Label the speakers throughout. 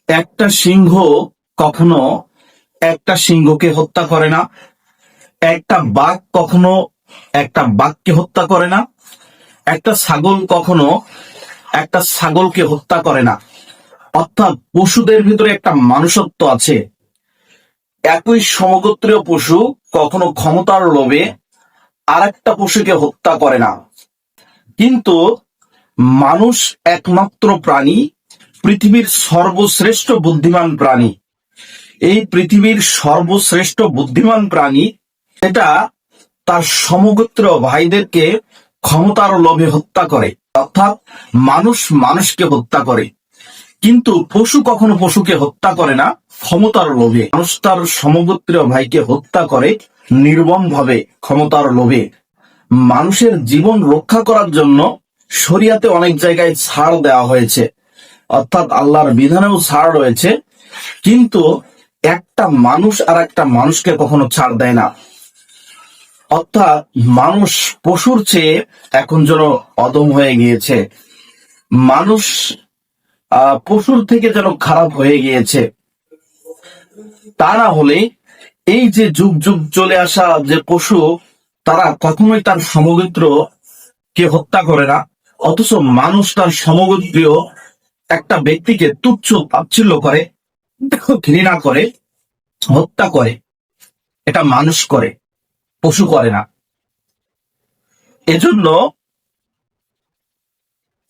Speaker 1: একটা সিংহ কখনো একটা সিংহকে হত্যা করে না, একটা বাঘ কখনো একটা বাঘকে হত্যা করে না, একটা ছাগল কখনো একটা ছাগলকে হত্যা করে না। অর্থাৎ পশুদের ভিতরে একটা মানুষত্ব আছে। একই সমগোত্রীয় পশু কখনো ক্ষমতার লোভে আর একটা পশুকে হত্যা করে না। কিন্তু মানুষ একমাত্র প্রাণী, পৃথিবীর সর্বশ্রেষ্ঠ বুদ্ধিমান প্রাণী। এই পৃথিবীর সর্বশ্রেষ্ঠ বুদ্ধিমান প্রাণী এটা তার সমগোত্র ভাইদেরকে ক্ষমতার লোভে হত্যা করে। অর্থাৎ মানুষ মানুষকে হত্যা করে, কিন্তু পশু কখনো পশুকে হত্যা করে না ক্ষমতার লোভে। মানুষ তার সমগোত্রীয় ভাইকে হত্যা করে নির্মমভাবে ক্ষমতার লোভে। মানুষের জীবন রক্ষা করার জন্য শরিয়াতে অনেক জায়গায় ছাড় দেওয়া হয়েছে, অর্থাৎ আল্লাহর বিধানেও ছাড় রয়েছে, কিন্তু একটা মানুষ আর একটা মানুষকে কখনো ছাড় দেয় না। অর্থাৎ মানুষ পশুর চেয়ে এখন যেন অদম হয়ে গিয়েছে, মানুষ পশুর থেকে যেন খারাপ হয়ে গিয়েছে। তা না হলে এই যে যুগ যুগ চলে আসা যে পশু, তারা কখনোই তার সমগোত্র কে হত্যা করে না, অথচ মানুষ তার সমগোত্রীয় একটা ব্যক্তিকে তুচ্ছ তাচ্ছিল্য করে, ঘৃণা করে, হত্যা করে। এটা মানুষ করে, পশু করে না। এজন্য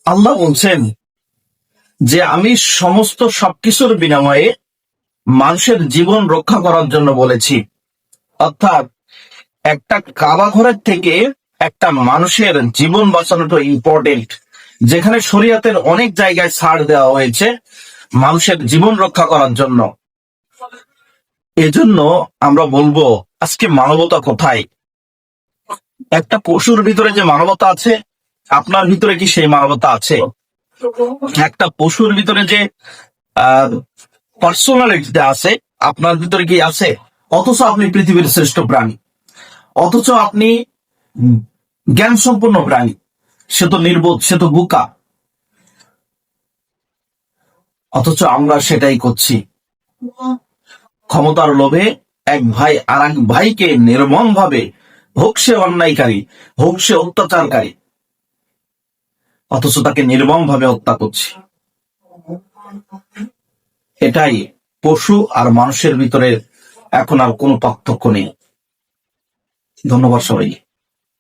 Speaker 1: আল্লাহ বলছেন যে আমি সমস্ত সবকিছুর বিনিময়ে মানুষের জীবন রক্ষা করার জন্য বলেছি। অর্থাৎ একটা কাবা ঘরের থেকে একটা মানুষের জীবন বাঁচানোটা ইম্পর্টেন্ট। যেখানে শরিয়াতের অনেক জায়গায় ছাড় দেওয়া হয়েছে মানুষের জীবন রক্ষা করার জন্য। এজন্য আমরা বলবো, আজকে মানবতা কোথায়? একটা পশুর ভিতরে যে মানবতা আছে, আপনার ভিতরে কি সেই মানবতা আছে? একটা পশুর ভিতরে যে পার্সোনালিটিটা আছে, আপনার ভিতরে কি আছে? অথচ আপনি পৃথিবীর শ্রেষ্ঠ প্রাণী, অথচ আপনি জ্ঞান সম্পন্ন প্রাণী। সে তো নির্বোধ, সে তো বোকা, অথচ আমরা সেটাই করছি। ক্ষমতার লোভে এক ভাই আর এক ভাইকে নির্মম ভাবে, হোক সে অন্যায়কারী, হোক সে অত্যাচারকারী, অথচ তাকে নির্মম ভাবে হত্যা করছি। এটাই পশু আর মানুষের ভিতরে এখন আর কোনো পার্থক্য নেই। ধন্যবাদ সবাই।